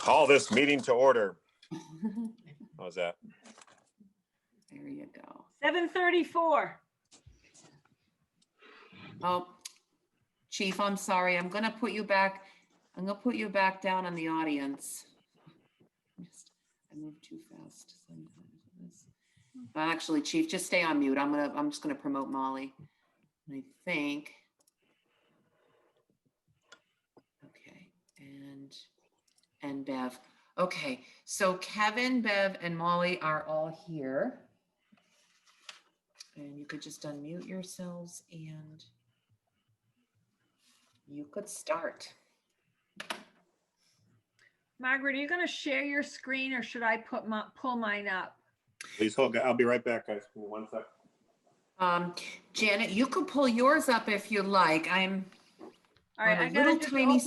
Call this meeting to order. How's that? There you go. 7:34. Oh, Chief, I'm sorry. I'm gonna put you back. I'm gonna put you back down in the audience. I moved too fast sometimes. Actually, Chief, just stay on mute. I'm just gonna promote Molly. I think. Okay, and Bev. Okay, so Kevin, Bev, and Molly are all here. And you could just unmute yourselves and you could start. Margaret, are you going to share your screen or should I pull mine up? Please hold. I'll be right back, guys. 1 sec. Janet, you could pull yours up if you like. I'm All right, on a I got little to tiny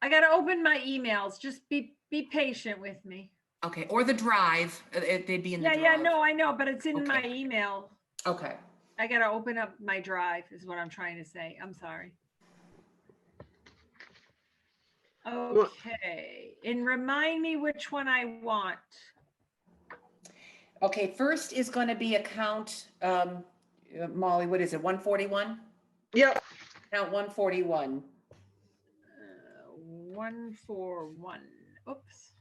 I got to open my emails. Just be patient with me. Okay, or the drive. They'd be in the drive. Yeah, no, I know, but it's in my Okay. email. Okay. I got to open up my drive is what I'm trying to say. I'm sorry. Okay, and remind me which one I want. Okay, first is going to be account, Molly, what is it, 141? Yep. Account 141. 141. Oops.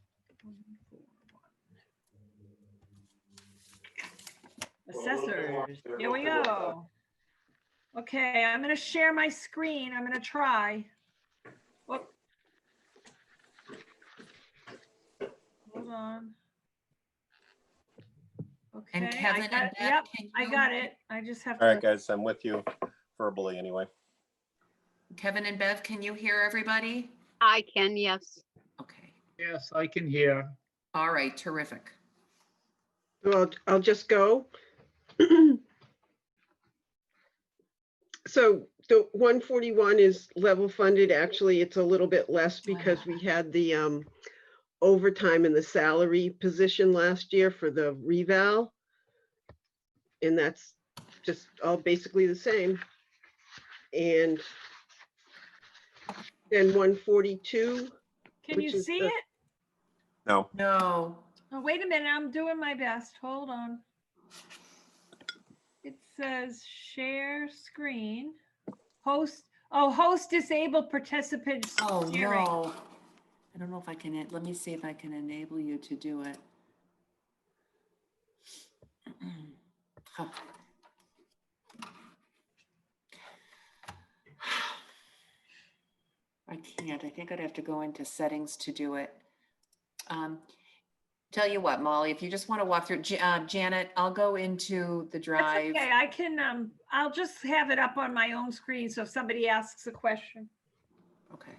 141. Assessors. Here we go. Okay, I'm going to share my screen. I'm going to try. Whoop. Hold on. Okay. And Kevin and Bev, yep, can I you- got it. I just have All to. right, guys. I'm with you verbally anyway. Kevin and Bev, can you hear everybody? I can, yes. Okay. Yes, I can hear. All right, terrific. Well, I'll just go. So the 141 is level funded. Actually, it's a little bit less because we had the overtime in the salary position last year for the reval. And that's just all basically the same. And then 142. Can which you is see the- it? No. No. Oh, wait a minute. I'm doing my best. Hold on. It says share screen. Host. Oh, host disabled participant Oh, sharing. no. I don't know if I can, let me see if I can enable you to do it. Oh. I can't. I think I'd have to go into settings to do it. Tell you what, Molly, if you just want to walk through, Janet, I'll go into the That's drive. okay. I can, I'll just have it up on my own screen. So if somebody asks a question. Okay.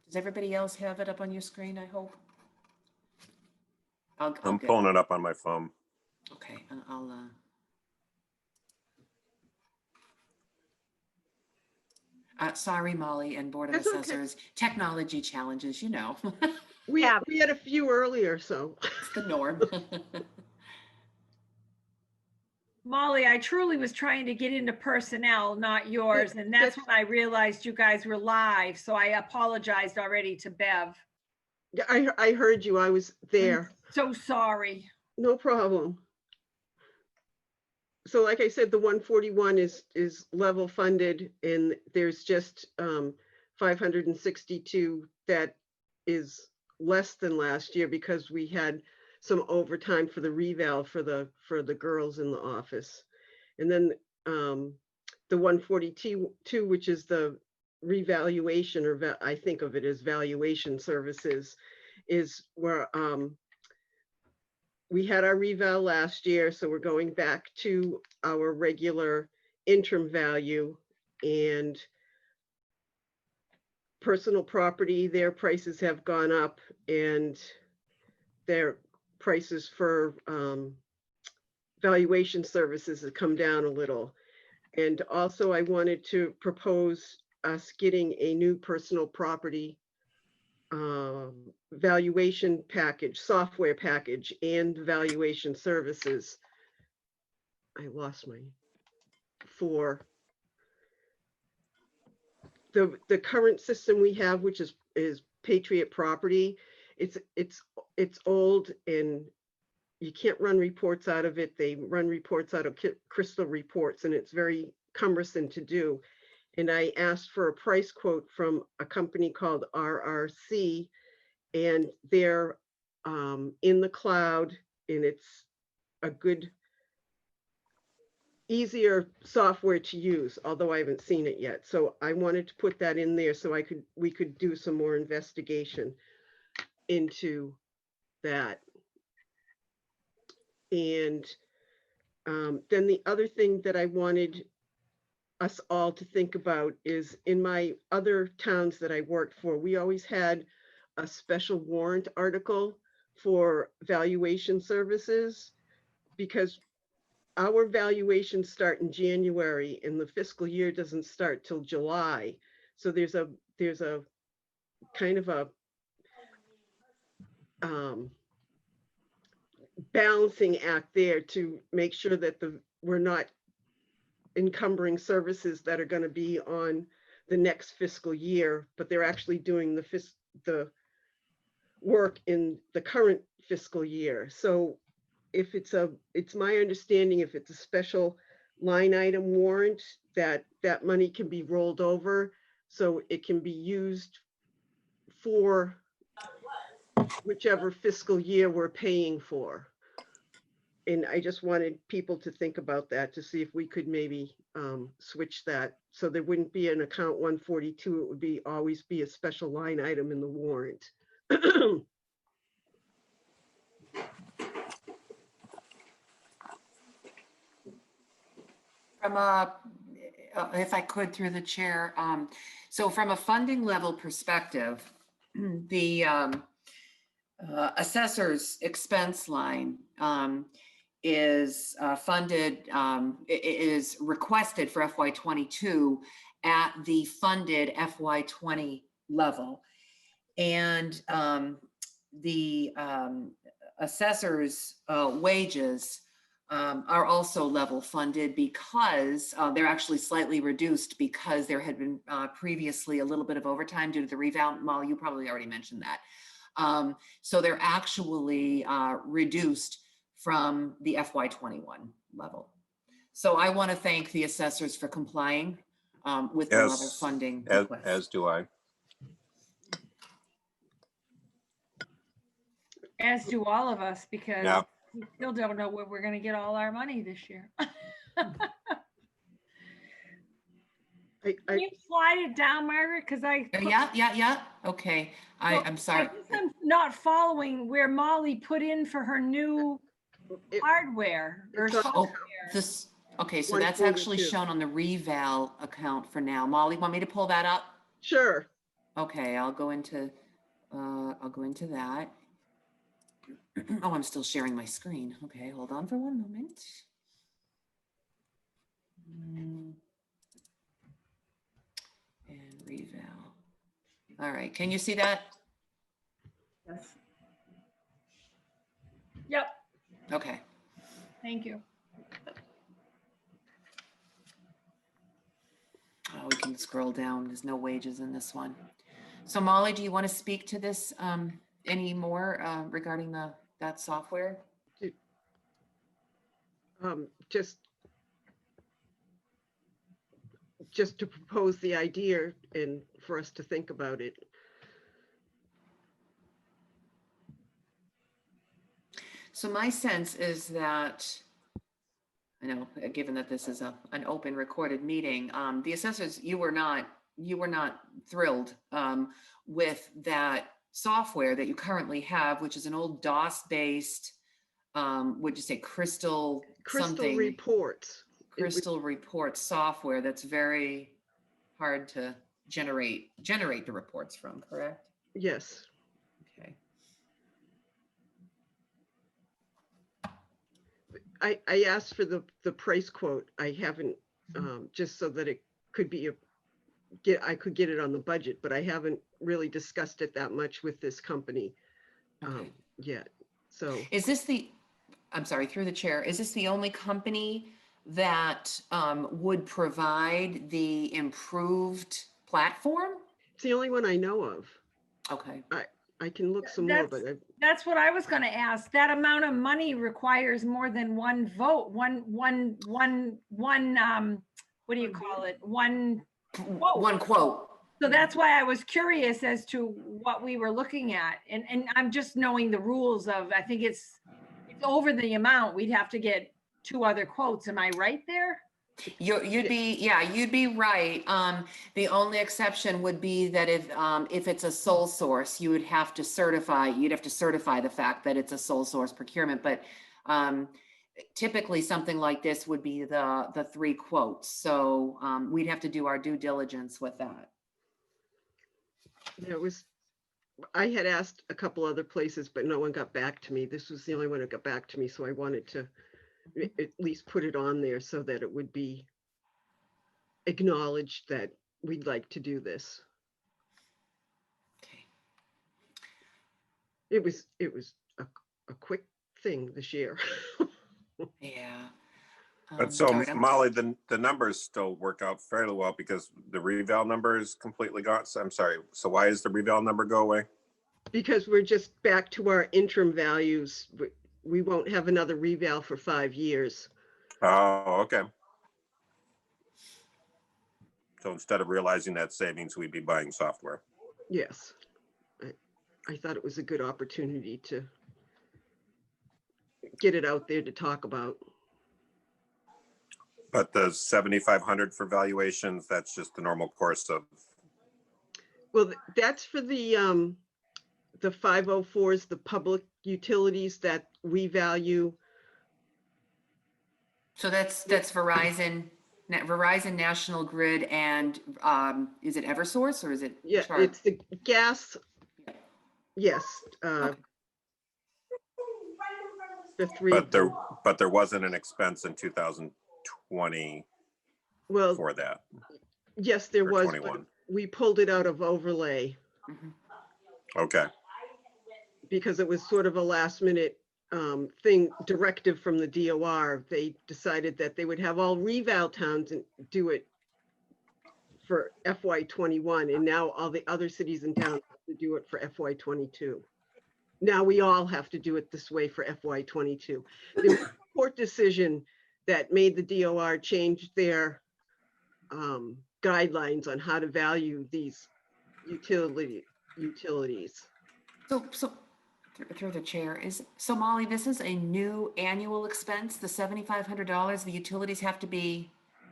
Does everybody else have it up on your screen, I hope? I'll I'm get- pulling it up on my phone. Okay, sorry, Molly and Board of That's okay. Assessors, technology challenges, you know. We Yeah. had a few earlier, so. It's the norm. Molly, I truly was trying to get into personnel, not yours. And that's when I realized you guys were live. So I apologized already to Bev. Yeah, I heard you. I was there. So sorry. No problem. So like I said, the 141 is level funded and there's just 562 that is less than last year because we had some overtime for the reval for the girls in the office. And then the 142, which is the revaluation, or I think of it as valuation services, is where we had our reval last year, so we're going back to our regular interim value. And personal property, their prices have gone up and their prices for valuation services have come down a little. And also I wanted to propose us getting a new personal property valuation package, software package, and valuation services. I lost my, for the current system we have, which is Patriot Property. It's old and you can't run reports out of it. They run reports out of Crystal Reports, and it's very cumbersome to do. And I asked for a price quote from a company called RRC, and they're in the cloud, and it's a good, easier software to use, although I haven't seen it yet. So I wanted to put that in there so we could do some more investigation into that. And then the other thing that I wanted us all to think about is, in my other towns that I worked for, we always had a special warrant article for valuation services, because our valuations start in January and the fiscal year doesn't start till July. So there's a kind of a balancing act there to make sure that we're not encumbering services that are going to be on the next fiscal year, but they're actually doing the work in the current fiscal year. So if it's my understanding, if it's a special line item warrant, that money can be rolled over so it can be used for whichever fiscal year we're paying for. And I just wanted people to think about that, to see if we could maybe switch that, so there wouldn't be an account 142. It would always be a special line item in the warrant. From if I could, through the chair, so from a funding level perspective, the assessor's expense line is funded, is requested for FY22 at the funded FY20 level. And the assessor's wages are also level funded, because they're actually slightly reduced because there had been previously a little bit of overtime due to the reval. Molly, you probably already mentioned that. So they're actually reduced from the FY21 level. So I want to thank the assessors for complying with the level funding request. As do I. As do all of us, because Yeah. we still don't know where we're going to get all our money this year. Can you slide it down, Margaret? Because Yeah. Okay. I'm sorry. I guess I'm not following where Molly put in for her new hardware or It's on- software. Okay, so that's actually 142. shown on the reval account for now. Molly, want me to pull that up? Sure. Okay, I'll go into that. Oh, I'm still sharing my screen. Okay, hold on for one moment. And reval. All right, can you see that? Yes. Yep. Okay. Thank you. Oh, we can scroll down. There's no wages in this one. So Molly, do you want to speak to this any more regarding that software? Just to propose the idea and for us to think about it. So my sense is that, I know, given that this is an open recorded meeting, the assessors, you were not thrilled with that software that you currently have, which is an old DOS-based, would you say Crystal something? Reports. Crystal Reports software that's very hard to generate the reports from, correct? Yes. Okay. I asked for the price quote. I haven't, just so that it could be I could get it on the budget, but I haven't really discussed it that much with this company yet. So Is this I'm sorry, through the chair, is this the only company that would provide the improved platform? it's the only one I know of. Okay. I can look some more, but That's what I was gonna ask. That amount of money requires more than one vote, one, what do you call it? One, One quote. so that's why I was curious as to what we were looking at. And I'm just knowing the rules of, I think it's over the amount. We'd have to get 2 other quotes. Am I right there? You'd be right. The only exception would be that if it's a sole source, you'd have to certify the fact that it's a sole source procurement. But typically something like this would be the 3 quotes. So we'd have to do our due diligence with that. I had asked a couple other places, but no one got back to me. This was the only one that got back to me, so I wanted to at least put it on there so that it would be acknowledged that we'd like to do this. Okay. It was a quick thing this year. Yeah. But so all right, Molly, the numbers still work out fairly well because the reval number is completely gone. So I'm sorry. So why does the reval number go away? Because we're just back to our interim values. We won't have another reval for 5 years. Oh, okay. So instead of realizing that savings, we'd be buying software. Yes. I thought it was a good opportunity to get it out there to talk about. But the 7,500 for valuations, that's just the normal course of. Well, that's for the 504s, the public utilities that we value. So that's Verizon, National Grid, and is it Eversource or is it? Yeah, Chart? it's the gas. Yes. Okay. The 3. But there wasn't an expense in 2020 Well, for that. yes, there for was, 21. but we pulled it out of overlay Mhm. Okay. because it was sort of a last minute directive from the DOR. They decided that they would have all reval towns and do it for FY21, and now all the other cities and towns have to do it for FY22. Now we all have to do it this way for FY22. There was a court decision that made the DOR change their guidelines on how to value these utilities. So through the chair so Molly, this is a new annual expense, the $7,500. The utilities have to be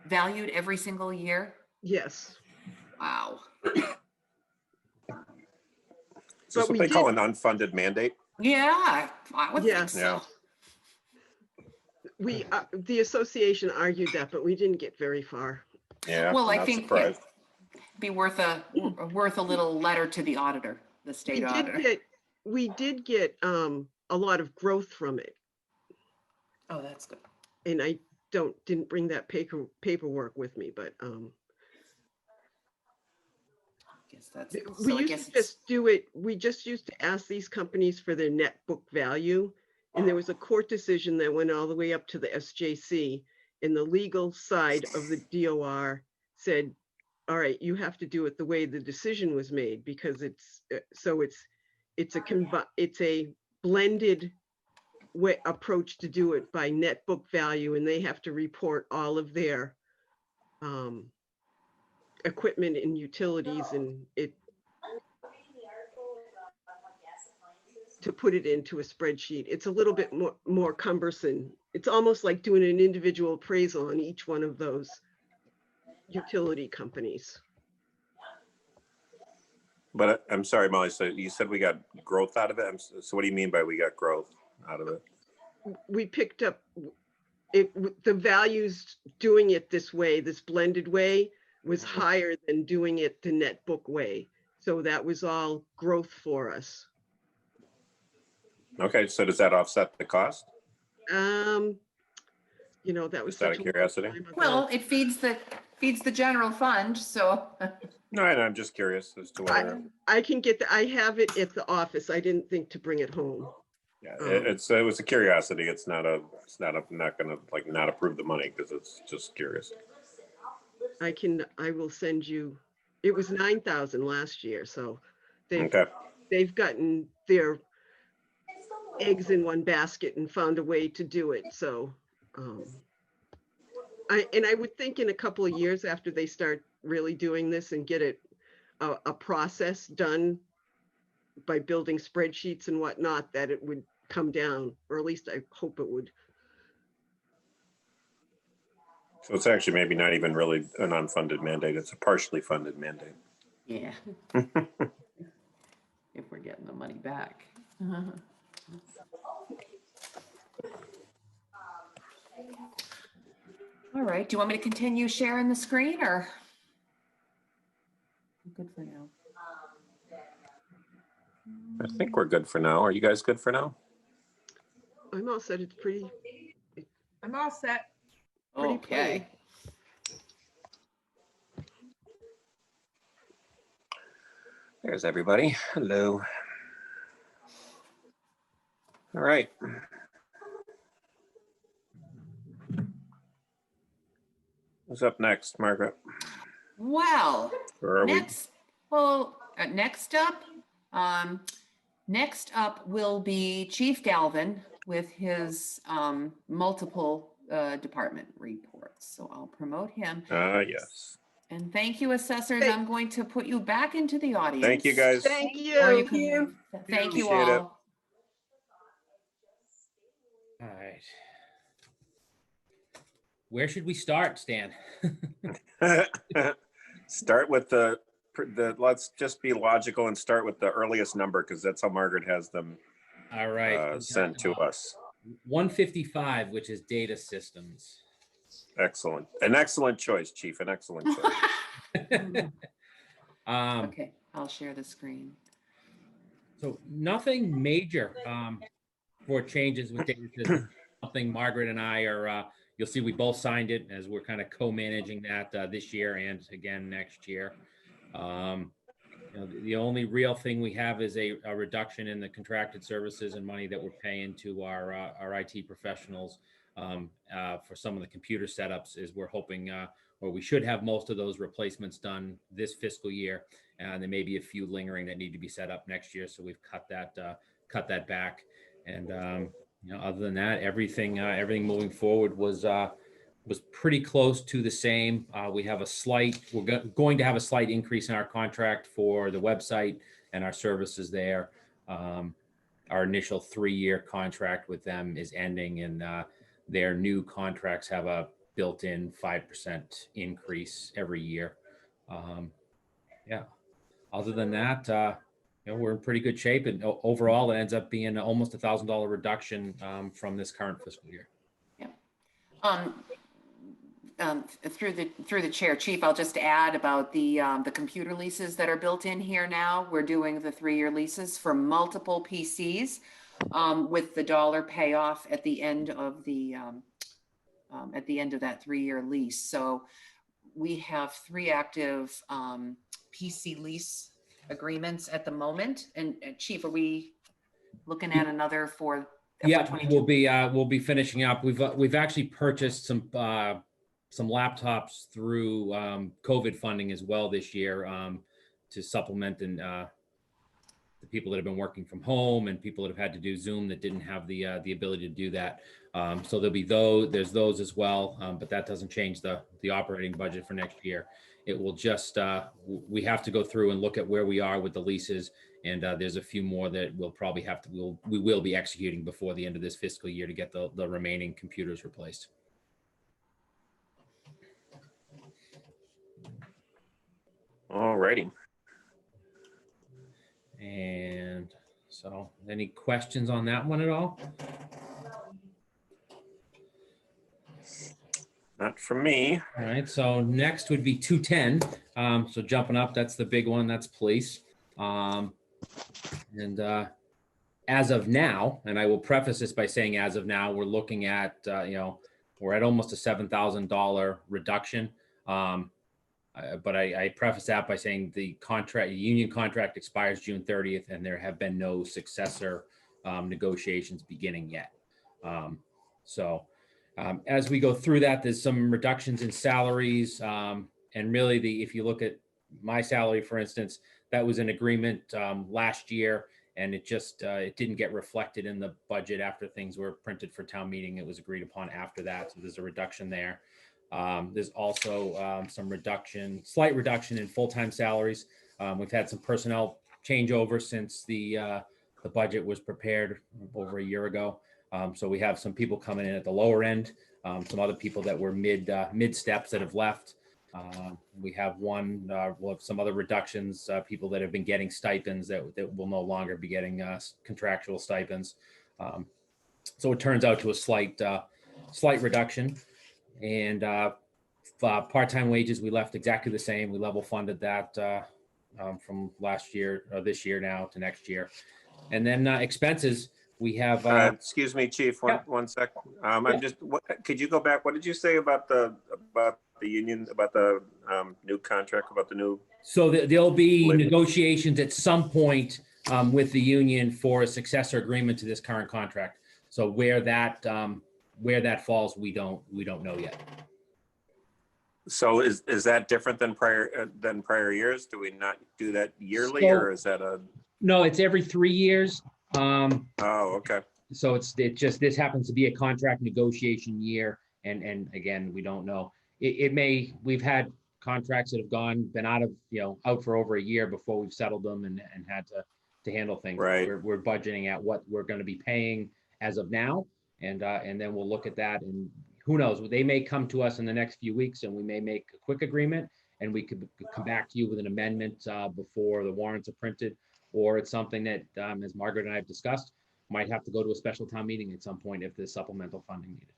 valued every single year. Yes. Wow. Is this But we what they call did- an unfunded mandate? Yeah, I would Yeah. think so. Yeah. The association argued that, but we didn't get very far. Yeah. Well, I'm I not think surprised. it'd be worth a little letter to the auditor, the state auditor. We did get a lot of growth from it, Oh, that's good. and I didn't bring that paperwork with me, but Guess that's, we so I used guess to it's, just do it. We just used to ask these companies for their net book value, and there was a court decision that went all the way up to the SJC, and the legal side of the DOR said, all right, you have to do it the way the decision was made, because it's a blended approach to do it by net book value, and they have to report all of their equipment and utilities, and to put it into a spreadsheet. It's a little bit more cumbersome. It's almost like doing an individual appraisal on each one of those utility companies. But I'm sorry, Molly. So you said we got growth out of it. So what do you mean by we got growth out of it? We picked up the values doing it this way, this blended way, was higher than doing it the net book way. So that was all growth for us. Okay. So does that offset the cost? That was Just out of such a long curiosity? time ago. well, it feeds the general fund, so. No, I'm just curious as to whether. I can I have it at the office. I didn't think to bring it home. Yeah, it was a curiosity. I'm not gonna like not approve the money because it's just curious. I will send you, it was 9,000 last year, so Okay. they've gotten their eggs in one basket and found a way to do it. So, I would think in a couple of years after they start really doing this and get it a process done by building spreadsheets and whatnot, that it would come down, or at least I hope it would. So it's actually maybe not even really an unfunded mandate. It's a partially funded mandate. Yeah. If we're getting the money back. All right, do you want me to continue sharing the screen or? I'm good for now. I think we're good for now. Are you guys good for now? I'm all set. It's pretty, I'm all set. pretty Okay. There's everybody. Hello. All right. What's up next, Margaret? Well, Or are we? next up will be Chief Galvin with his multiple department reports. So I'll promote him. Yes. And thank you, assessors. Hey. I'm going to put you back into the audience. Thank you, guys. thank Or you you. can, thank you Appreciate it. all. All right. Where should we start, Stan? Start with the, let's just be logical and start with the earliest number because that's how Margaret has them All right. sent to us. 155, which is data systems. Excellent. An excellent choice, Chief. An excellent choice. Okay, I'll share the screen. So nothing major for changes with data systems. Something Margaret and I are, you'll see we both signed it as we're kind of co-managing that this year and again next year. You know, the only real thing we have is a reduction in the contracted services and money that we're paying to our IT professionals for some of the computer setups. Is we're hoping, or we should have most of those replacements done this fiscal year, and there may be a few lingering that need to be set up next year. So we've cut that back, and you know, other than that, everything moving forward was pretty close to the same. We have we're going to have a slight increase in our contract for the website and our services there. Our initial 3-year contract with them is ending, and their new contracts have a built-in 5% increase every year. Yeah. Other than that, you know, we're in pretty good shape, and overall, it ends up being almost $1,000 reduction from this current fiscal year. Through the chair, Chief, I'll just add about the computer leases that are built in here now. We're doing the 3-year leases for multiple PCs with the dollar payoff at the end of that 3-year lease. So we have 3 active PC lease agreements at the moment. And Chief, are we looking at another for Yeah, FY22? we'll be finishing up. We've actually purchased some laptops through COVID funding as well this year to supplement and the people that have been working from home and people that have had to do Zoom that didn't have the ability to do that. So there'll be there's those as well, but that doesn't change the operating budget for next year. It will just we have to go through and look at where we are with the leases, and there's a few more that we'll probably have to we will be executing before the end of this fiscal year to get the remaining computers replaced. All righty. And so, any questions on that one at all? Not from me. All right, so next would be 210. So jumping up, that's the big one, that's police. And as of now, and I will preface this by saying as of now, we're looking at, you know, we're at almost a $7,000 reduction. But I preface that by saying the union contract expires June 30th, and there have been no successor negotiations beginning yet. As we go through that, there's some reductions in salaries, and really if you look at my salary, for instance, that was an agreement last year, and it just it didn't get reflected in the budget after things were printed for town meeting. It was agreed upon after that, so there's a reduction there. There's also some slight reduction in full-time salaries. We've had some personnel changeover since the budget was prepared over a year ago. So we have some people coming in at the lower end, some other people that were mid steps that have left. We have we'll have some other reductions, people that have been getting stipends that will no longer be getting contractual stipends. So it turns out to a slight reduction. And part-time wages, we left exactly the same. We level funded that from last year, or this year now to next year. And then expenses, we have. Excuse me, Chief, yeah. one sec. Could you go back? What did you say about the union, about the new contract, about the new? So there'll be negotiations at some point with the union for a successor agreement to this current contract. So where that falls, we don't know yet. So is that different than prior years? Do we not do that yearly, or is that a? No, it's every 3 years. Oh, okay. So this happens to be a contract negotiation year, and again, we don't know. We've had contracts that have been out for over a year before we've settled them and had to handle things. Right. We're budgeting at what we're going to be paying as of now, and then we'll look at that, and who knows, they may come to us in the next few weeks and we may make a quick agreement and we could come back to you with an amendment before the warrants are printed, or it's something that, as Margaret and I have discussed, might have to go to a special town meeting at some point if there's supplemental funding needed.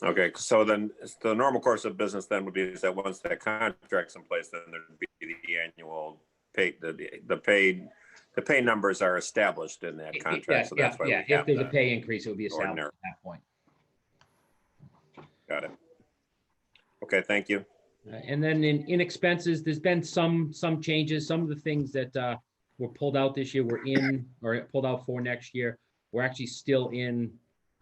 Okay, so then the normal course of business then would be is that once that contract's in place, then there'd be the annual pay, the pay numbers are established in that contract. So that's why we have if there's a pay increase, it would be established ordinary. at that point. Got it. Okay, thank you. And then in expenses, there's been some changes. Some of the things that were pulled out this year were in, or pulled out for next year. We're actually still in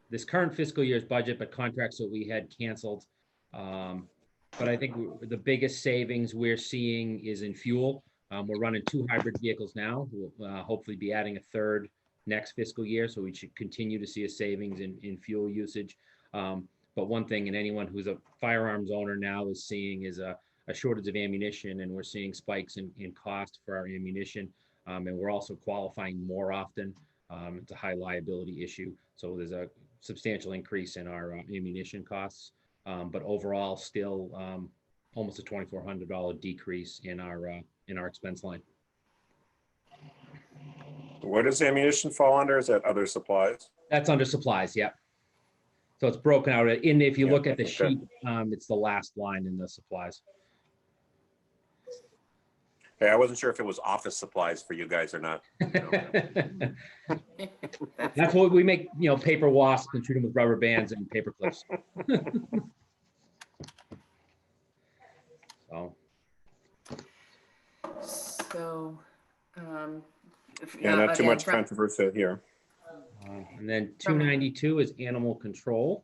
this current fiscal year's budget, but contracts that we had canceled. But I think the biggest savings we're seeing is in fuel. We're running 2 hybrid vehicles now. We'll hopefully be adding a 3rd next fiscal year, so we should continue to see a savings in fuel usage. But one thing, and anyone who's a firearms owner now is seeing, is a shortage of ammunition, and we're seeing spikes in cost for our ammunition. And we're also qualifying more often. It's a high liability issue, so there's a substantial increase in our ammunition costs. But overall, still almost a $2,400 decrease in our expense line. Where does ammunition fall under? Is that other supplies? That's under supplies, yeah. So it's broken out if you look at the sheet, it's the last line in the supplies. Hey, I wasn't sure if it was office supplies for you guys or not. That's what we make, paper wasps and shoot them with rubber bands and paper clips. Not too much controversy here. And then 292 is animal control.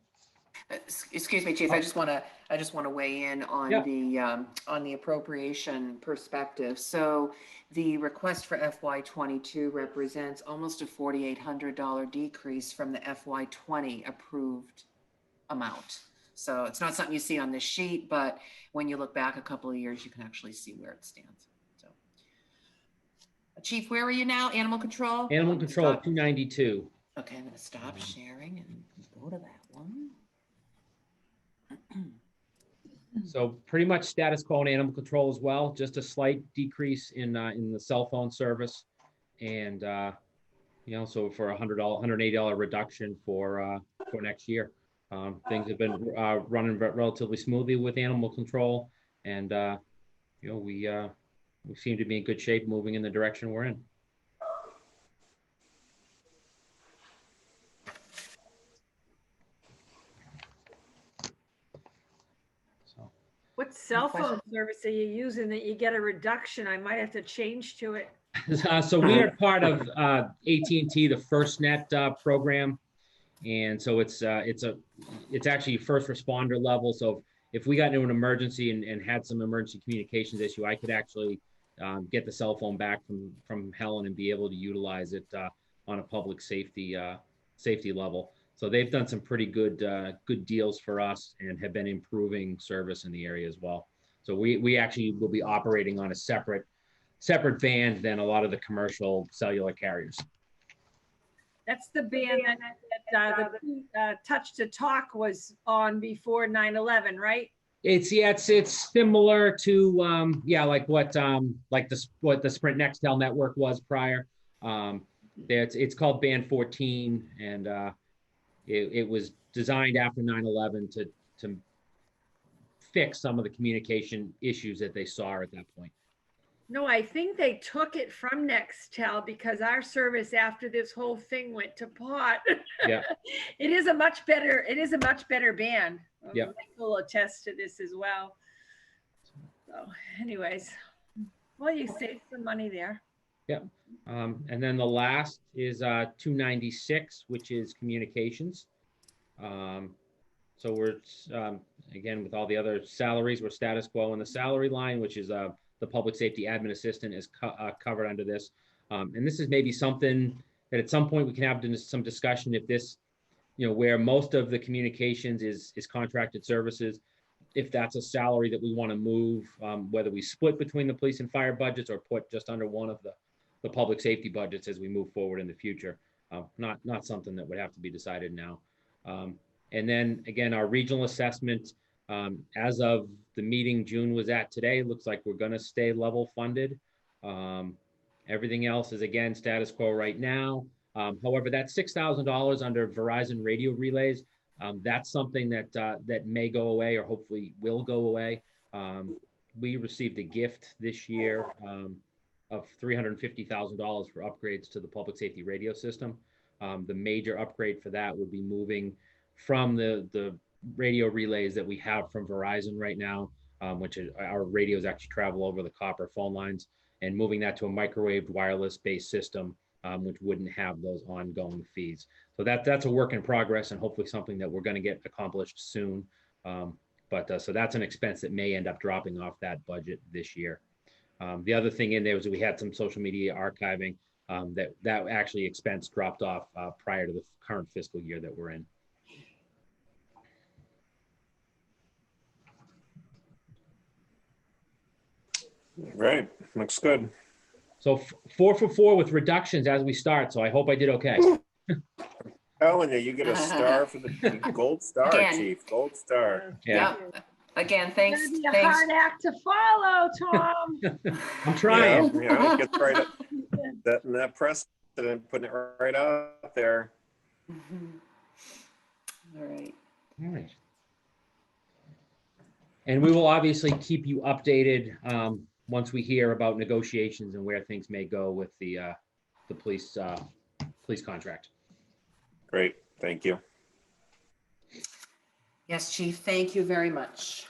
Excuse me, Chief. I just want to weigh in on the appropriation perspective. So the request for FY22 represents almost a $4,800 decrease from the FY20 approved amount. So it's not something you see on this sheet, but when you look back a couple of years, you can actually see where it stands. So, Chief, where are you now? Animal control? Animal control, 292. Okay, I'm going to stop sharing and go to that one. So pretty much status quo in animal control as well, just a slight decrease in the cell phone service. And, so for $180 reduction for next year. Things have been running relatively smoothly with animal control. And, we seem to be in good shape moving in the direction we're in. What cell phone service are you using that you get a reduction? I might have to change to it. So we are part of AT&T, the FirstNet program, and so it's actually first responder level. So if we got into an emergency and had some emergency communications issue, I could actually get the cell phone back from Helen and be able to utilize it on a public safety level. So they've done some pretty good deals for us and have been improving service in the area as well. So we actually will be operating on a separate band than a lot of the commercial cellular carriers. That's the band that the Touch to Talk was on before 9/11, right? It's similar to like what the Sprint Nextel network was prior. It's called Band 14, and it was designed after 9/11 to fix some of the communication issues that they saw at that point. No, I think they took it from Nextel because our service after this whole thing went to pot. Yeah. It is a much better band. Yeah. Michael will attest to this as well. So anyways, well, you saved some money there. Yeah. And then the last is 296, which is communications. So we're, again, with all the other salaries, we're status quo on the salary line, which is the public safety admin assistant is covered under this. And this is maybe something that at some point we can have some discussion if this, where most of the communications is contracted services, if that's a salary that we want to move, whether we split between the police and fire budgets or put just under one of the public safety budgets as we move forward in the future. Not something that would have to be decided now. And then again, our regional assessment, as of the meeting June was at today, looks like we're going to stay level funded. Everything else is again status quo right now. However, that $6,000 under Verizon radio relays, that's something that may go away or hopefully will go away. We received a gift this year of $350,000 for upgrades to the public safety radio system. The major upgrade for that would be moving from the radio relays that we have from Verizon right now, which is, our radios actually travel over the copper phone lines, and moving that to a microwave wireless based system, which wouldn't have those ongoing fees. So that's a work in progress and hopefully something that we're going to get accomplished soon. So that's an expense that may end up dropping off that budget this year. The other thing in there was that we had some social media archiving that actually expense dropped off prior to the current fiscal year that we're in. Right, looks good. So 4 for 4 with reductions as we start. So I hope I did okay. Telling you, you get a star for the gold star, Again. Chief, gold star. Yeah, Yep. Again, thanks. It's gonna be a Thanks. hard act to follow, Tom. I'm trying. It gets right up, setting that precedent, putting it right out there. All right. All right. And we will obviously keep you updated once we hear about negotiations and where things may go with the police contract. Great, thank you. Yes, Chief, thank you very much.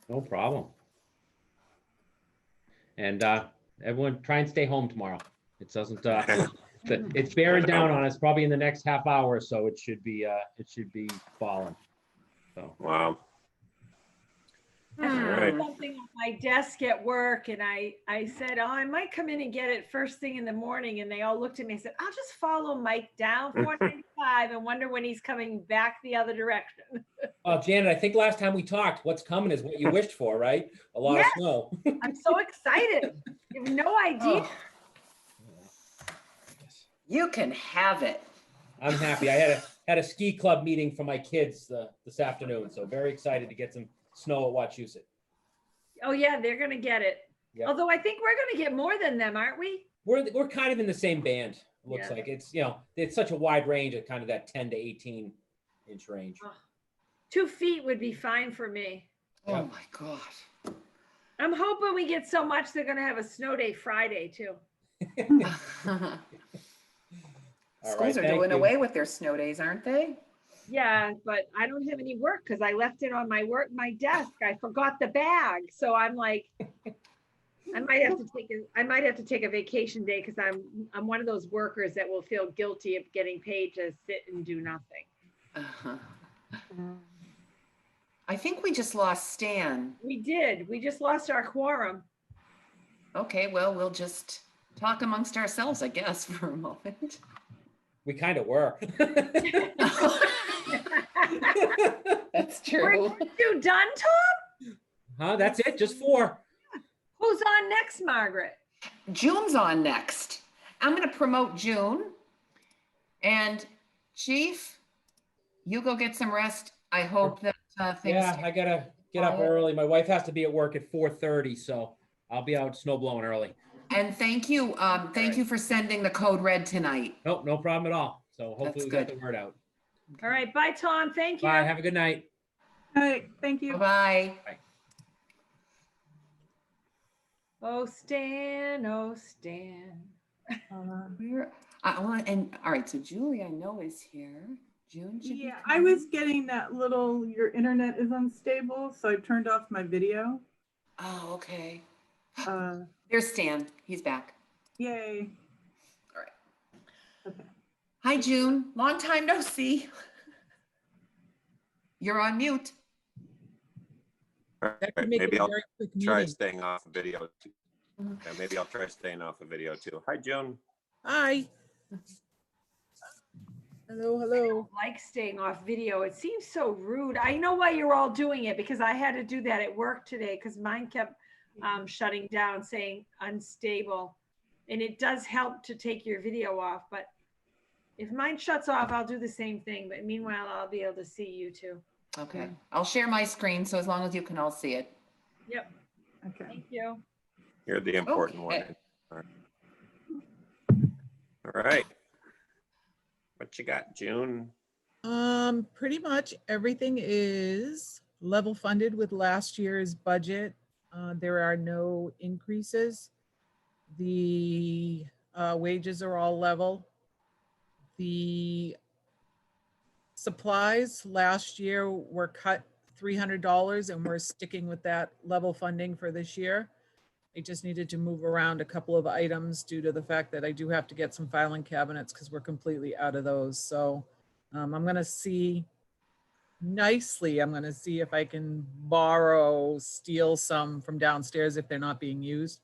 No problem. And everyone try and stay home tomorrow. It doesn't, it's bearing down on us probably in the next half hour or so. It should be falling. So. Wow. I Right. found something on my desk at work and I said, oh, I might come in and get it first thing in the morning. And they all looked at me and said, I'll just follow Mike down 495 and wonder when he's coming back the other direction. Janet, I think last time we talked, what's coming is what you wished for, right? A lot Yes. of snow. I'm so excited. You have no idea. Oh, you can have it. I'm happy. I had a ski club meeting for my kids this afternoon, so very excited to get some snow at Wachusett. Oh yeah, they're going to get it. Yeah. Although I think we're going to get more than them, aren't we? We're kind of in the same band. Looks Yeah. like it's it's such a wide range of kind of that 10 to 18 inch range. 2 feet would be fine for me. Oh my God. I'm hoping we get so much they're going to have a snow day Friday too. All Schools right, are thank doing you. away with their snow days, aren't they? Yeah, but I don't have any work because I left it on my desk. I forgot the bag. So I'm like, I might have to take a vacation day because I'm one of those workers that will feel guilty of getting paid to sit and do nothing. I think we just lost Stan. We did. We just lost our quorum. Okay, well, we'll just talk amongst ourselves, I guess, for a moment. We kind of were. That's We're true. you done, Tom? Huh? That's it? Just 4. Who's on next, Margaret? June's on next. I'm going to promote June. And Chief, you go get some rest. I hope that things. Yeah, I gotta get up early. My wife has to be at work at 4:30, so I'll be out snow blowing early. And thank you for sending the code red tonight. Nope, no problem at all. So hopefully That's we got good. the word out. All right, bye, Tom. Thank you. Bye. Have a good night. All right, thank you. Bye. Oh, Stan, oh, Stan. Where, and all right, so Julie, I know is here. June should be Yeah, I coming. was getting that little, your internet is unstable, so I turned off my video. Oh, okay. Uh, There's Stan. He's back. Yay. All right. Okay. Hi, June. Long time no see. You're on mute. All That right, could make it maybe a I'll very quick try meeting. staying off of video. Too. Mhm. Yeah, maybe I'll try staying off of video too. Hi, June. Hi. Hello, hello. Like staying off video. It seems so rude. I know why you're all doing it because I had to do that at work today because mine kept shutting down saying unstable. And it does help to take your video off, but if mine shuts off, I'll do the same thing. But meanwhile, I'll be able to see you too. Okay. I'll share my screen so as long as you can all see it. Yep. Okay. Thank you. You're the important Okay. one. All right. What you got, June? Pretty much everything is level funded with last year's budget. There are no increases. The wages are all level. The supplies last year were cut $300 and we're sticking with that level funding for this year. I just needed to move around a couple of items due to the fact that I do have to get some filing cabinets because we're completely out of those. So I'm gonna see nicely, I'm gonna see if I can steal some from downstairs if they're not being used.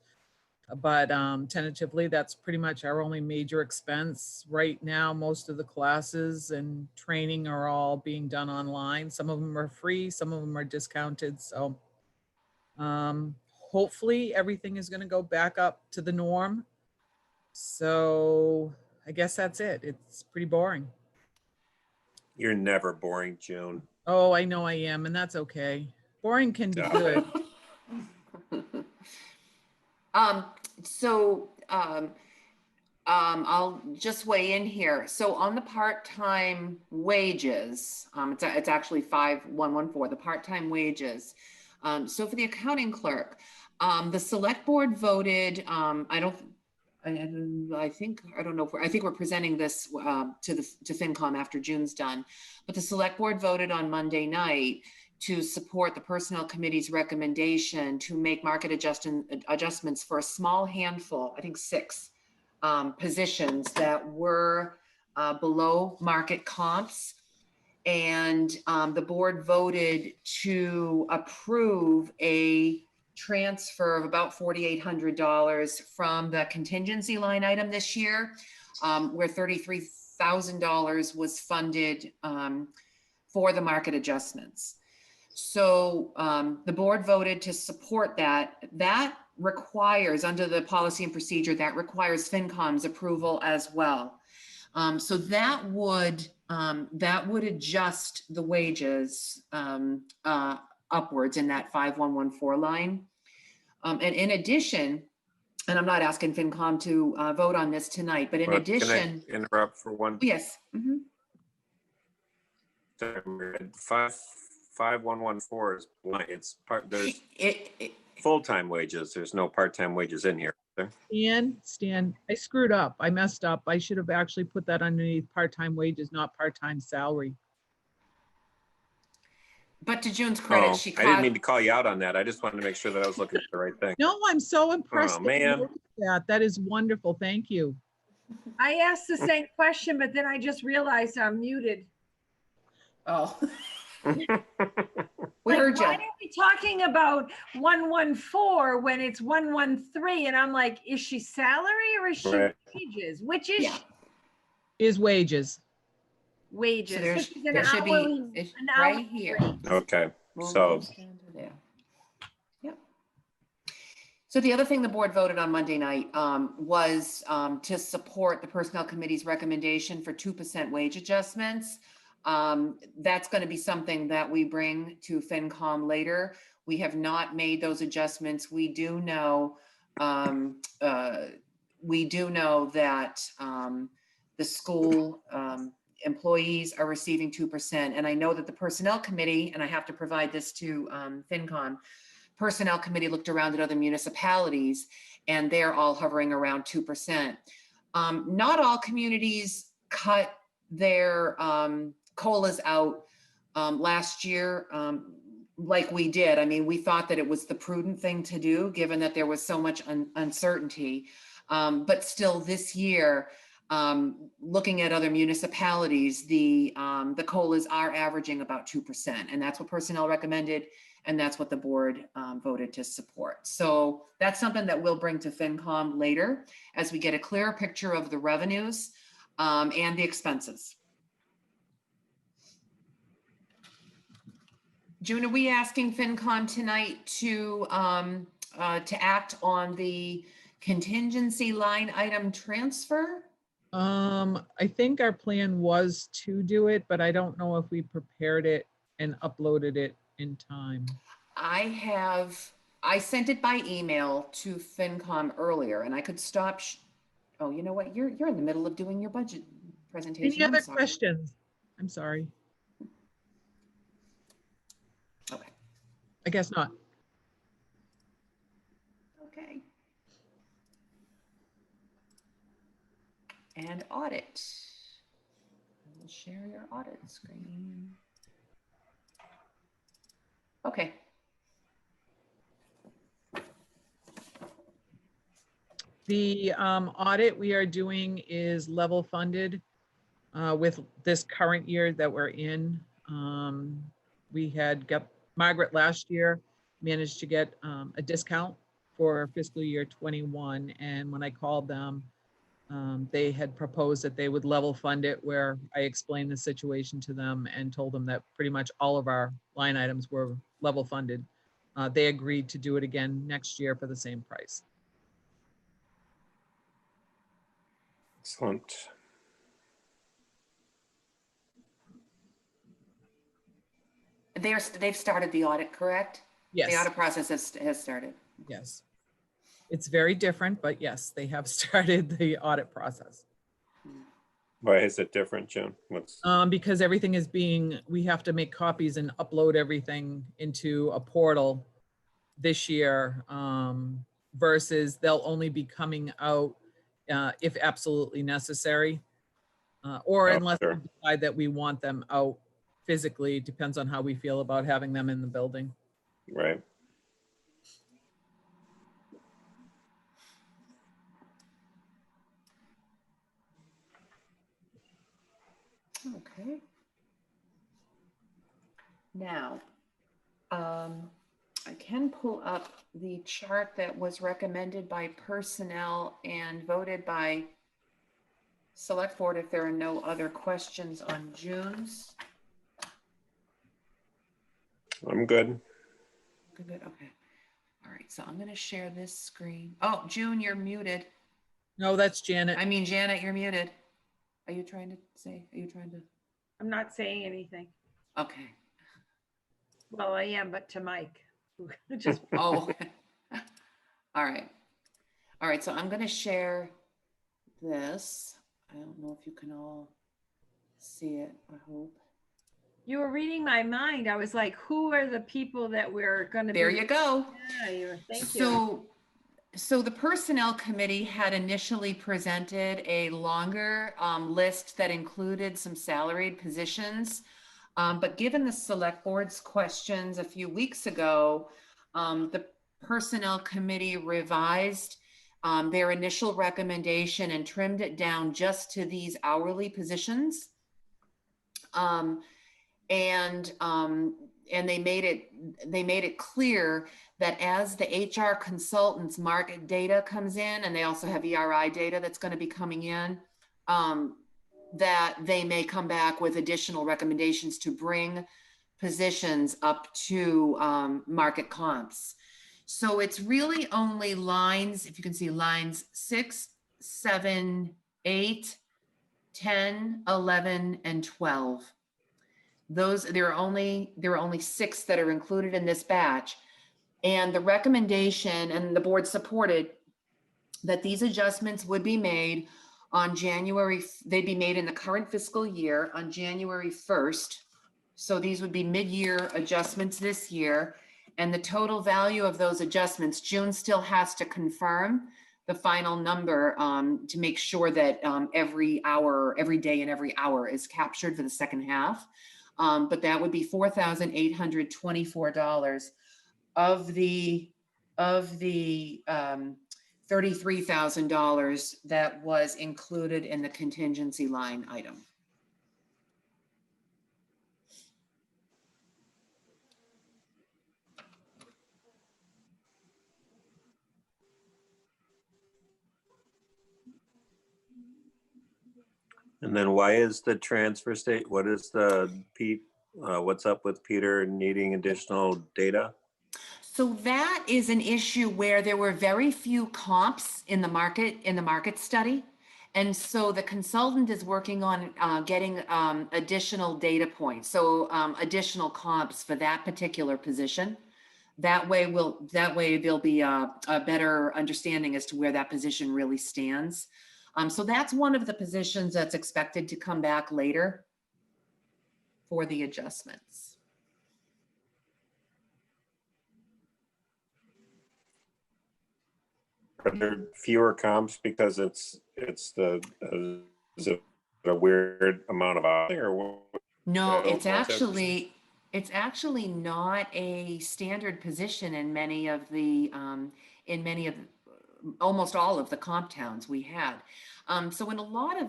But tentatively, that's pretty much our only major expense. Right now, most of the classes and training are all being done online. Some of them are free, some of them are discounted. So hopefully everything is gonna go back up to the norm. So I guess that's it. It's pretty boring. You're never boring, June. Oh, I know I am, and that's okay. Boring can be good. I'll just weigh in here. So on the part-time wages, it's actually 5114, the part-time wages. So for the accounting clerk, the select board voted, I think we're presenting this to FinCom after June's done, but the select board voted on Monday night to support the personnel committee's recommendation to make market adjustments for a small handful, I think 6 positions that were below market comps. And the board voted to approve a transfer of about $4,800 from the contingency line item this year, where $33,000 was funded for the market adjustments. So the board voted to support that. That requires, under the policy and procedure, that requires FinCom's approval as well. So that would adjust the wages upwards in that 5114 line. And in addition, and I'm not asking FinCom to vote on this tonight, but in Well, addition, can I interrupt for one? yes. Mhm. 5114 is blank. It's part, there's It- full-time wages. There's no part-time wages in here. Stan, I screwed up. I messed up. I should have actually put that underneath part-time wages, not part-time salary. But to June's credit, Oh, she I didn't caught, mean to call you out on that. I just wanted to make sure that I was looking at the right thing. No, I'm so impressed. Oh, that you man. noticed that. That is wonderful. Thank you. I asked the same question, but then I just realized I'm muted. oh. We Like, heard why you. are we talking about 114 when it's 113? And I'm like, is she salary or is she Right. wages? Which is Yeah. Is wages. wages? So So there's, she's an there should be, hourly, it's an right hourly here. rate. Okay, Move so those down to there. Yep. So the other thing the board voted on Monday night was to support the Personnel Committee's recommendation for 2% wage adjustments. That's going to be something that we bring to FinCom later. We have not made those adjustments. We do know that the school employees are receiving 2%. And I know that the Personnel Committee, and I have to provide this to FinCom, Personnel Committee looked around at other municipalities and they're all hovering around 2%. Not all communities cut their COLAs out last year like we did. I mean, we thought that it was the prudent thing to do, given that there was so much uncertainty. But still this year, looking at other municipalities, the COLAs are averaging about 2%. And that's what personnel recommended. And that's what the board voted to support. So that's something that we'll bring to FinCom later as we get a clearer picture of the revenues and the expenses. June, are we asking FinCom tonight to act on the contingency line item transfer? I think our plan was to do it, but I don't know if we prepared it and uploaded it in time. I sent it by email to FinCom earlier and I could stop. Oh, you know what? You're in the middle of doing your budget presentation. Any other I'm sorry. questions? I'm sorry. Okay. I guess not. Okay. And audit. I will share your audit screen. Okay. The audit we are doing is level funded with this current year that we're in. We had got Margaret last year, managed to get a discount for fiscal year 21. And when I called them, they had proposed that they would level fund it, where I explained the situation to them and told them that pretty much all of our line items were level funded. They agreed to do it again next year for the same price. excellent. They've started the audit, correct? Yes. The audit process has started. Yes. It's very different, but yes, they have started the audit process. Why is it different, June? What's, Because everything is we have to make copies and upload everything into a portal this year, versus they'll only be coming out if absolutely necessary, or Oh, unless we sure. decide that we want them out physically. Depends on how we feel about having them in the building. right? Okay. Now, I can pull up the chart that was recommended by personnel and voted by select board if there are no other questions on June's. I'm good. Good, okay. All right, so I'm gonna share this screen. Oh, June, you're muted. No, that's Janet. I mean, Janet, you're muted. Are you trying to I'm not saying anything. okay. Well, I am, but to Mike. Just Oh, all right. All right, so I'm gonna share this. I don't know if you can all see it, I hope. you were reading my mind. I was like, who are the people that we're going to be? There you go. Yeah, thank you. So the Personnel Committee had initially presented a longer list that included some salaried positions. But given the select board's questions a few weeks ago, the Personnel Committee revised their initial recommendation and trimmed it down just to these hourly positions. and they made it clear that as the HR consultants market data comes in, and they also have ERI data that's going to be coming in, that they may come back with additional recommendations to bring positions up to market comps. So it's really only lines, if you can see, lines 6, 7, 8, 10, 11, and 12. There are only 6 that are included in this batch. And the recommendation, and the board supported, that these adjustments would be made on they'd be made in the current fiscal year on January 1st. So these would be mid-year adjustments this year. And the total value of those adjustments, June still has to confirm the final number to make sure that every day and every hour is captured for the second half. But that would be $4,824 of the $33,000 that was included in the contingency line item. And then why is the transfer state, what is the what's up with Peter needing additional data? So that is an issue where there were very few comps in the market study. And so the consultant is working on getting additional data points. So additional comps for that particular position. That way there'll be a better understanding as to where that position really stands. So that's one of the positions that's expected to come back later for the adjustments. Are there fewer comps because is it a weird amount of housing or what? No, I don't it's know if that's- actually not a standard position in many of almost all of the comp towns we had. So in a lot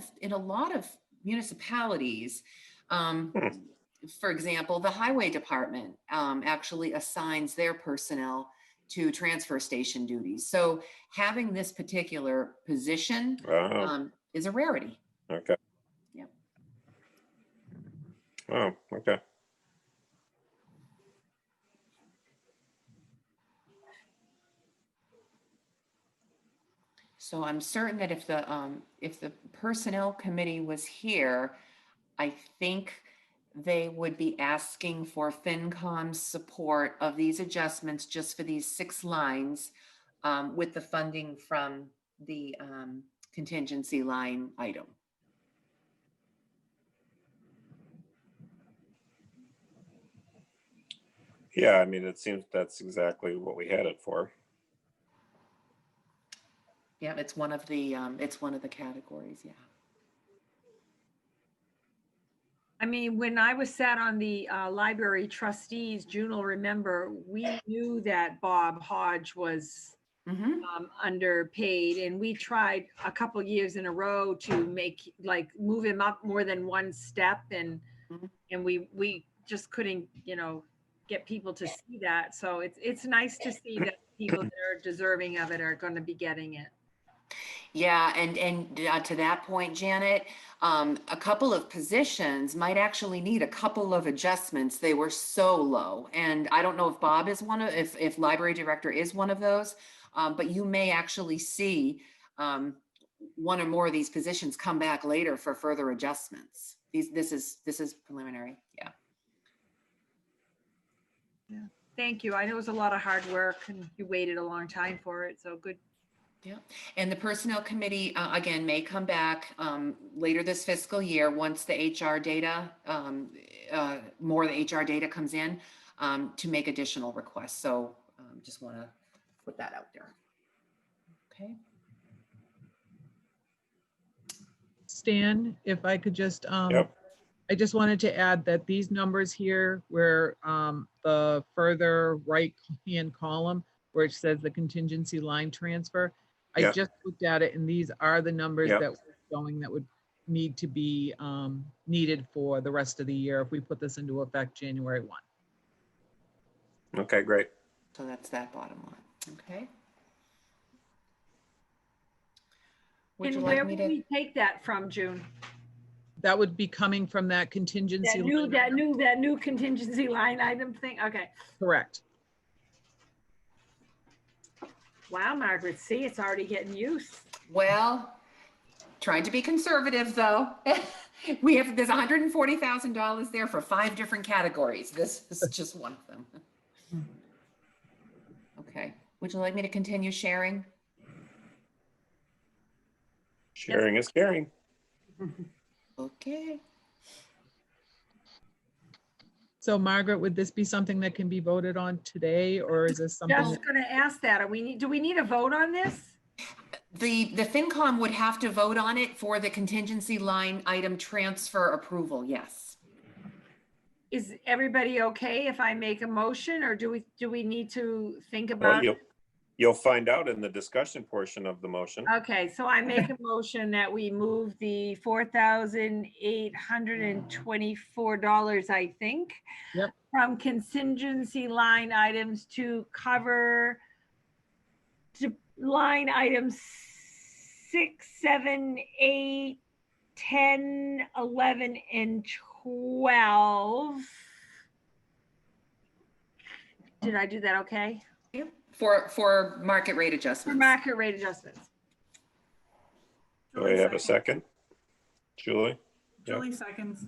of municipalities, for example, the highway department actually assigns their personnel to transfer station duties. So having this particular position is a rarity. Okay. Yeah. Oh, okay. So I'm certain that if the personnel committee was here, I think they would be asking for FinCom's support of these adjustments just for these 6 lines with the funding from the contingency line item. Yeah, I mean, it seems that's exactly what we had it for. Yeah, it's one of the categories. Yeah. I mean, when I was sat on the library trustees, June will remember, we knew that Bob Hodge was underpaid, and we tried a couple years in a row to move him up more than one step, and we just couldn't, get people to see that. So it's nice to see that people that are deserving of it are going to be getting it. Yeah, and to that point, Janet, a couple of positions might actually need a couple of adjustments. They were so low, and I don't know if Bob is if library director is one of those, but you may actually see one or more of these positions come back later for further adjustments. This is preliminary. Yeah. Yeah. Thank you. I know it was a lot of hard work, and you waited a long time for it. So good. Yeah, and the personnel committee, again, may come back later this fiscal year once the HR data, more of the HR data comes in to make additional requests. So just want to put that out there. Okay. Stan, if I could just, Yep. I just wanted to add that these numbers here, where the further right-hand column, where it says the contingency line transfer, I Yeah. just looked at it, and these are the numbers Yep. that we're showing that would need to be needed for the rest of the year if we put this into effect January 1. Okay, great. So that's that bottom line, okay? Would you And like where me will to? we take that from, June? That would be coming from that contingency. That new contingency line item thing? Okay. Correct. Wow, Margaret, see, it's already getting used. Well, trying to be conservative though. There's $140,000 there for 5 different categories. This is just one of them. Okay, would you like me to continue sharing? Sharing is caring. Okay. So Margaret, would this be something that can be voted on today, or is this something? Just gonna ask that, do we need a vote on this? The FinCom would have to vote on it for the contingency line item transfer approval, yes. Is everybody okay if I make a motion, or do we need to think Well, about it? you'll find out in the discussion portion of the motion. Okay, so I make a motion that we move the $4,824, I think. Yep. From contingency line items to cover line items 6, 7, 8, 10, 11, and 12. Did I do that okay? For market rate For adjustments. market rate adjustments. Do I have a second? Julie? Julie seconds.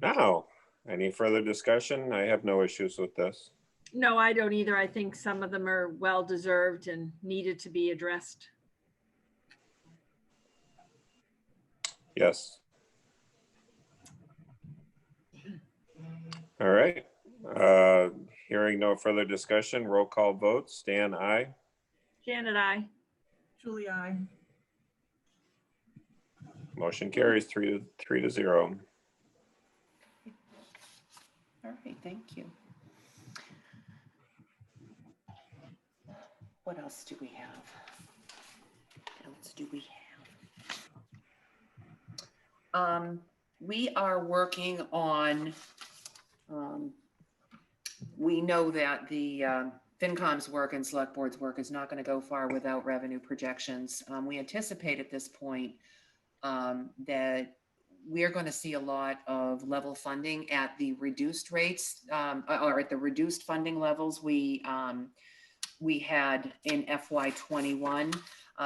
Now, any further discussion? I have no issues with this. No, I don't either. I think some of them are well-deserved and needed to be addressed. Yes. All right. Hearing no further discussion, roll call vote. Stan, aye. Janet, I. Julie, I. Motion carries 3-0. All right, thank you. What else do we have? What else do we have? We are working on, we know that the FinCom's work and Select Board's work is not going to go far without revenue projections. We anticipate at this point that we're going to see a lot of level funding at the reduced rates or at the reduced funding levels we had in FY21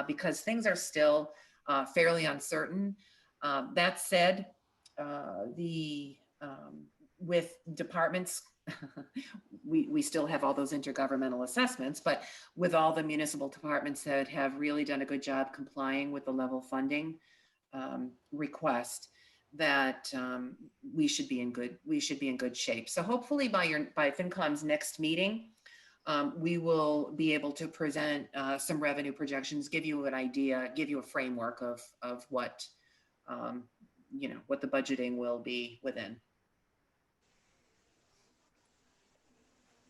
because things are still fairly uncertain. That said, with departments, we still have all those intergovernmental assessments, but with all the municipal departments that have really done a good job complying with the level funding request, that we should be in good shape. So hopefully by FinCom's next meeting, we will be able to present some revenue projections, give you an idea, give you a framework of what what the budgeting will be within.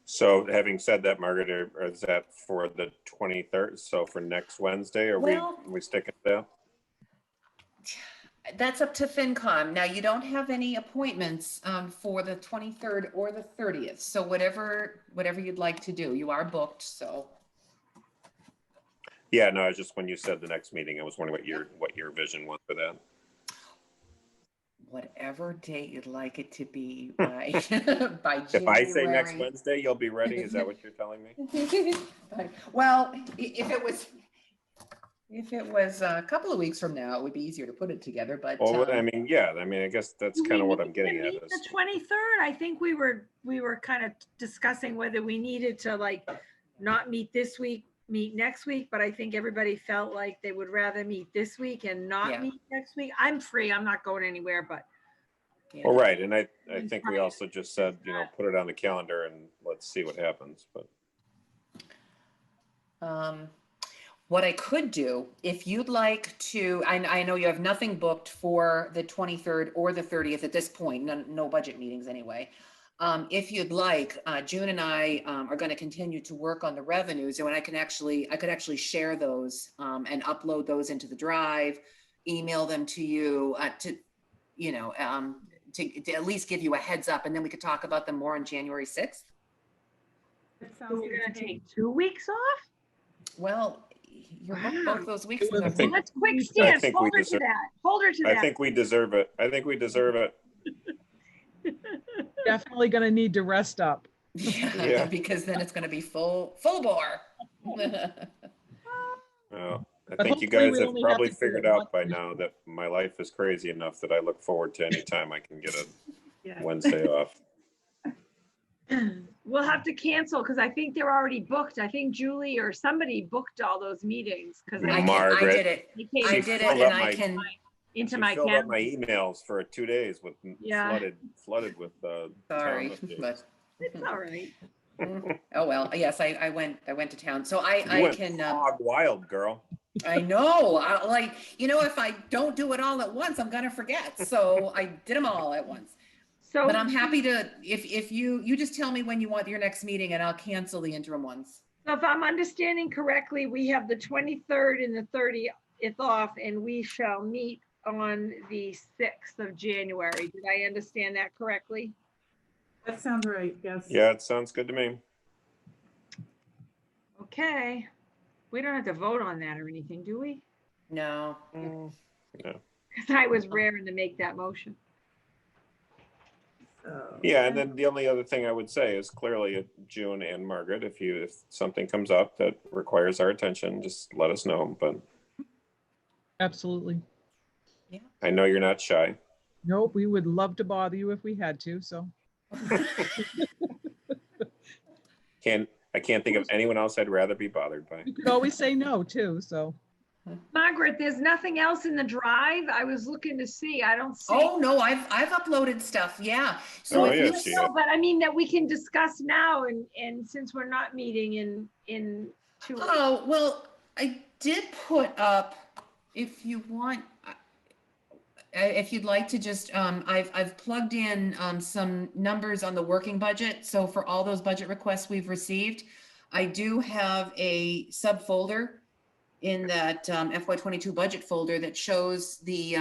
So having said that, Margaret, is that for the 23rd? So for next Wednesday, are we sticking to that? That's up to FinCom. Now, you don't have any appointments for the 23rd or the 30th. So whatever you'd like to do, you are booked, so. Yeah, no, just when you said the next meeting, I was wondering what your vision was for that. Whatever date you'd like it to be by, by January. If I say next Wednesday, you'll be ready? Is that what you're telling me? Well, if it was a couple of weeks from now, it would be easier to put it together, but. Well, I mean, yeah, I mean, I guess that's kind of what I'm getting at. The 23rd, I think we were kind of discussing whether we needed to like not meet this week, meet next week, but I think everybody felt like they would rather meet this week and not meet next week. I'm free. I'm not going anywhere, but. Well, right. And I think we also just said, put it on the calendar and let's see what happens, but. What I could do, if you'd like to, I know you have nothing booked for the 23rd or the 30th at this point, no budget meetings anyway. If you'd like, June and I are going to continue to work on the revenues, and when I could actually share those and upload those into the drive, email them to you to at least give you a heads up, and then we could talk about them more on January 6th. It So sounds we're good gonna to me. take 2 weeks off? Well, you're booked Wow. both those weeks. It was- Beverly. Well, let's quick I stance. think we Hold her to deserve- that. Hold her to I that. think we deserve it. I think we deserve it. Definitely gonna need to rest up. Yeah, Yeah. because then it's gonna be full bore. Well, I But think you hopefully guys we have only have probably to do figured it out once by a- now that my life is crazy enough that I look forward to any time I can get a Yeah. Wednesday off. We'll have to cancel because I think they're already booked. I think Julie or somebody booked all those meetings because I Margaret. did it. they I came She did it filled and up I my- can, into She my filled up my calendar. emails for 2 days with Yeah. flooded with sorry, town updates. but. It's all right. Oh, well, yes, I went to town. So I You went can, hog wild, girl. I know, like, if I don't do it all at once, I'm gonna forget. So I did them all at once. So, But I'm happy to, if you just tell me when you want your next meeting and I'll cancel the interim ones. so if I'm understanding correctly, we have the 23rd and the 30th off, and we shall meet on the 6th of January. Did I understand that correctly? That sounds right, yes. Yeah, it sounds good to me. Okay. We don't have to vote on that or anything, do we? No. Because I was raring to make that motion. So, Yeah, and then the only other thing I would say is clearly June and Margaret, if something comes up that requires our attention, just let us know. But Absolutely. I know you're not shy. Nope, we would love to bother you if we had to, so. I can't think of anyone else I'd rather be bothered by. You could always say no too, so. Margaret, there's nothing else in the drive? I was looking to see. I don't see. Oh, no, I've uploaded stuff. Yeah. So Oh, if yeah, you- she- No, but I mean that we can discuss now and since we're not meeting in 2 weeks. Oh, well, I did put up, if you want, if you'd like to just, I've plugged in some numbers on the working budget. So for all those budget requests we've received, I do have a subfolder in that FY22 budget folder that shows the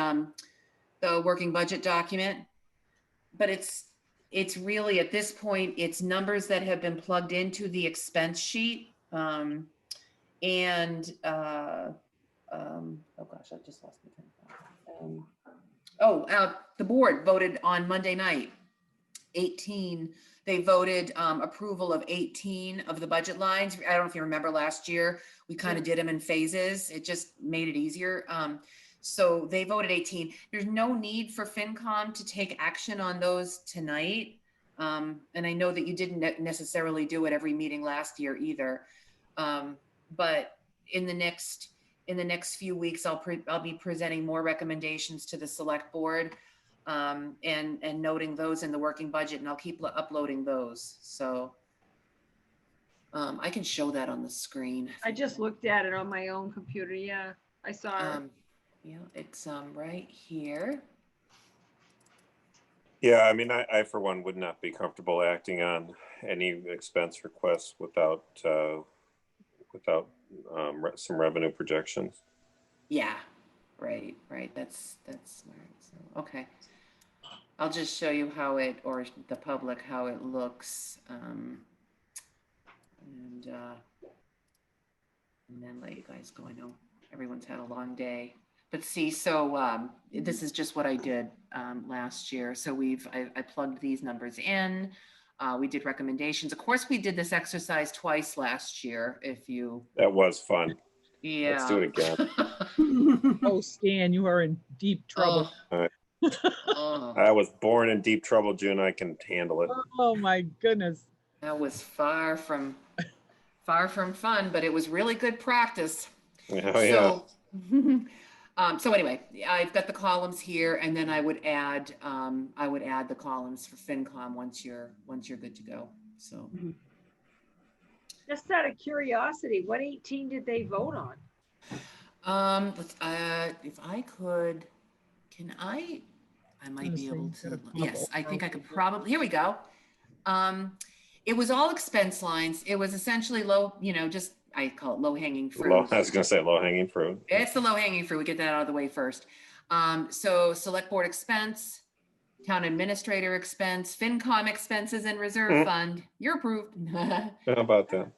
working budget document. But it's really, at this point, it's numbers that have been plugged into the expense sheet. Oh gosh, I just lost my train of thought. The board voted on Monday night, 18. They voted approval of 18 of the budget lines. I don't know if you remember last year, we kind of did them in phases. It just made it easier. So they voted 18. There's no need for FinCom to take action on those tonight. And I know that you didn't necessarily do it every meeting last year either. But in the next few weeks, I'll be presenting more recommendations to the select board and noting those in the working budget, and I'll keep uploading those. So I can show that on the screen. I just looked at it on my own computer. Yeah, I saw it. Yeah, it's right here. Yeah, I mean, I for one would not be comfortable acting on any expense requests without some revenue projections. Yeah, right. That's smart. So, okay. I'll just show you how it, or the public, how it looks. And then let you guys go. I know everyone's had a long day. But see, so this is just what I did last year. So I plugged these numbers in. We did recommendations. Of course, we did this exercise twice last year. That was fun. Yeah. Let's do it again. Oh, Stan, you are in deep trouble. Oh, I was born in deep trouble, June. I can handle it. Oh, my goodness. that was far from fun, but it was really good practice. Oh, yeah. So anyway, I've got the columns here, and then I would add the columns for FinCom once you're good to go. So Just out of curiosity, what 18 did they vote on? if I could, I might be able to. Yes, I think I could probably. Here we go. It was all expense lines. It was essentially low, just I call it low hanging fruit. I was going to say low hanging fruit. It's the low hanging fruit. We get that out of the way first. So select board expense, Town administrator expense, FinCom expenses and reserve fund. You're approved. How about that?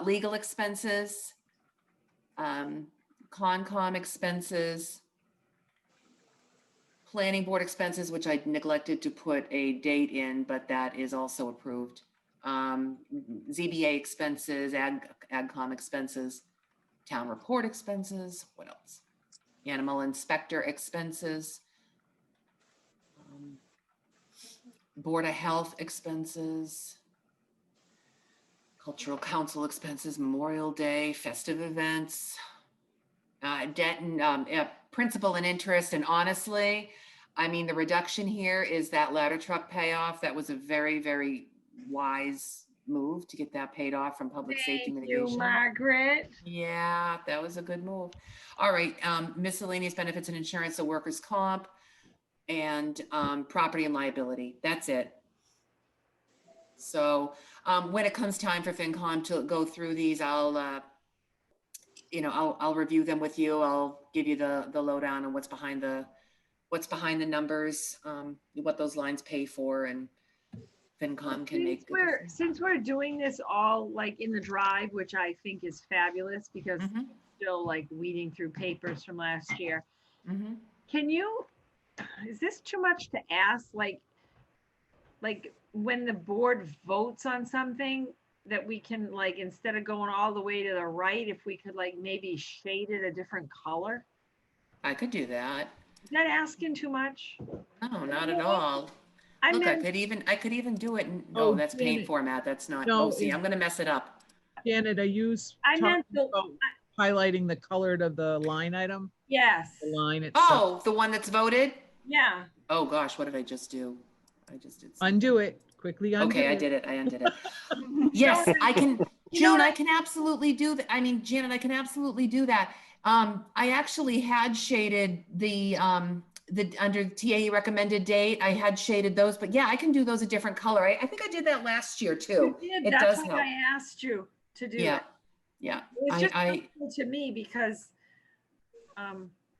Legal expenses, Concom expenses, planning board expenses, which I neglected to put a date in, but that is also approved. ZBA expenses, AgCom expenses, town report expenses, what else? Animal inspector expenses, Board of Health expenses, Cultural Council expenses, Memorial Day, festive events, debt and principal and interest. And honestly, I mean, the reduction here is that ladder truck payoff. That was a very, very wise move to get that paid off from public safety Thank you, mitigation. Margaret. Yeah, that was a good move. All right, miscellaneous benefits and insurance, so workers' comp and property and liability. That's it. So when it comes time for FinCom to go through these, I'll review them with you. I'll give you the lowdown on what's behind the numbers, what those lines pay for, and FinCom can make. Since we're doing this all like in the drive, which I think is fabulous because Mhm, still like weeding through papers from last year. mhm. Is this too much to ask? Like when the board votes on something that we can like, instead of going all the way to the right, if we could like maybe shade it a different color? I could do that. Is that asking too much? No, not at all. I Look, I meant, could even do it. No, Oh, that's paint Janet. format. That's not, No, oh, see, is- I'm gonna mess it up. Janet, are you I meant talking the, about highlighting the colored of the line item? yes, The line itself? Oh, the one that's voted? yeah. Oh, gosh, what did I just do? I just did. Undo it, quickly undo Okay, I it. did it. I undid it. Yes, I can, June, I can absolutely do that. I mean, Janet, I can absolutely do that. I actually had shaded the under TAE recommended date, I had shaded those, but yeah, I can do those a different color. I think I did that last year too. You did. It That's does why help. I asked you to do Yeah, it. yeah. It was just I helpful to me because,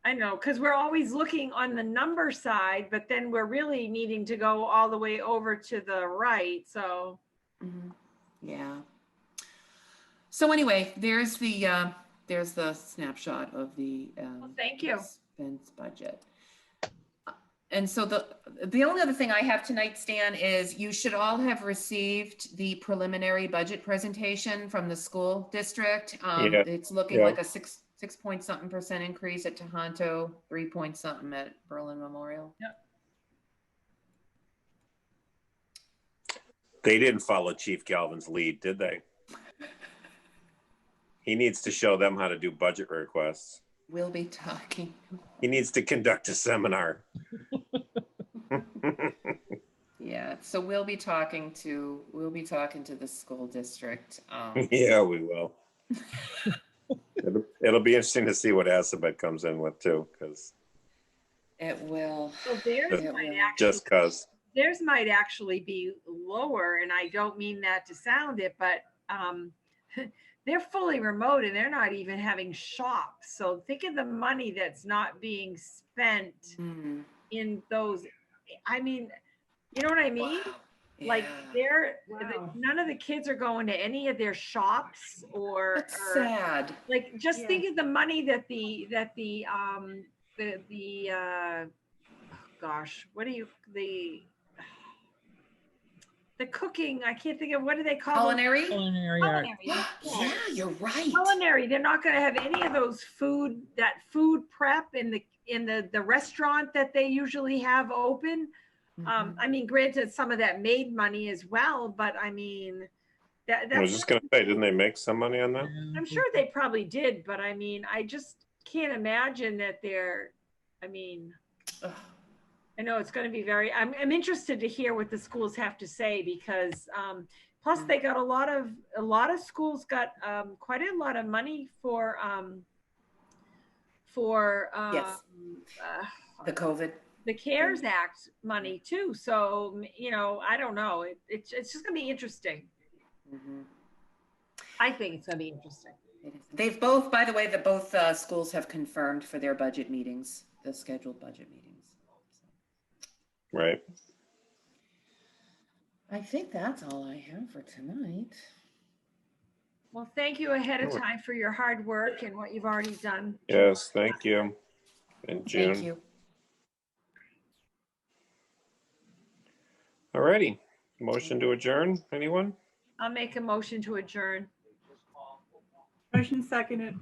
I know, because we're always looking on the number side, but then we're really needing to go all the way over to the right, so. mhm, yeah. So anyway, there's the snapshot of the Well, thank you. expense budget. And so the only other thing I have tonight, Stan, is you should all have received the preliminary budget presentation from the school district. Yeah, It's looking yeah. like a 6.something% increase at Tohoto, 3-point-something at Berlin Memorial. They didn't follow Chief Galvin's lead, did they? He needs to show them how to do budget requests. We'll be talking. He needs to conduct a seminar. Yeah, so we'll be talking to the school district. Yeah, we will. It'll be interesting to see what Assabet comes in with too, because It will. So theirs Yeah, might well, actually, just because. theirs might actually be lower, and I don't mean that to sound it, but they're fully remote and they're not even having shops. So think of the money that's not being spent Hmm, in those. I mean, you know what I mean? Like yeah. they're none of the kids are going to any of their shops or That's sad. like just Yeah. think of the money that gosh, what do you the cooking, I can't think of, what do they call it? Culinary? Culinary art. Culinary. Yeah, you're right. Culinary, they're not gonna have any of those food prep in the restaurant that they usually have open. Mhm. I mean, granted, some of that made money as well, but I mean, I was that's, just gonna say, didn't they make some money on that? I'm sure they probably did, but I mean, I just can't imagine that I mean, Ugh. I know it's going to be I'm interested to hear what the schools have to say because, plus they got a lot of schools got, quite a lot of money for Yes. The COVID. the CARES Act money too. So, you know, I don't know. It's just gonna be interesting. Mhm. I think it's gonna be interesting. They've both, by the way, both schools have confirmed for their budget meetings, the scheduled budget meetings. Right. I think that's all I have for tonight. Well, thank you ahead of Sure. time for your hard work and what you've already done. Yes, thank you. In Thank June. you. All righty. Motion to adjourn, anyone? I'll make a motion to adjourn. Motion seconded.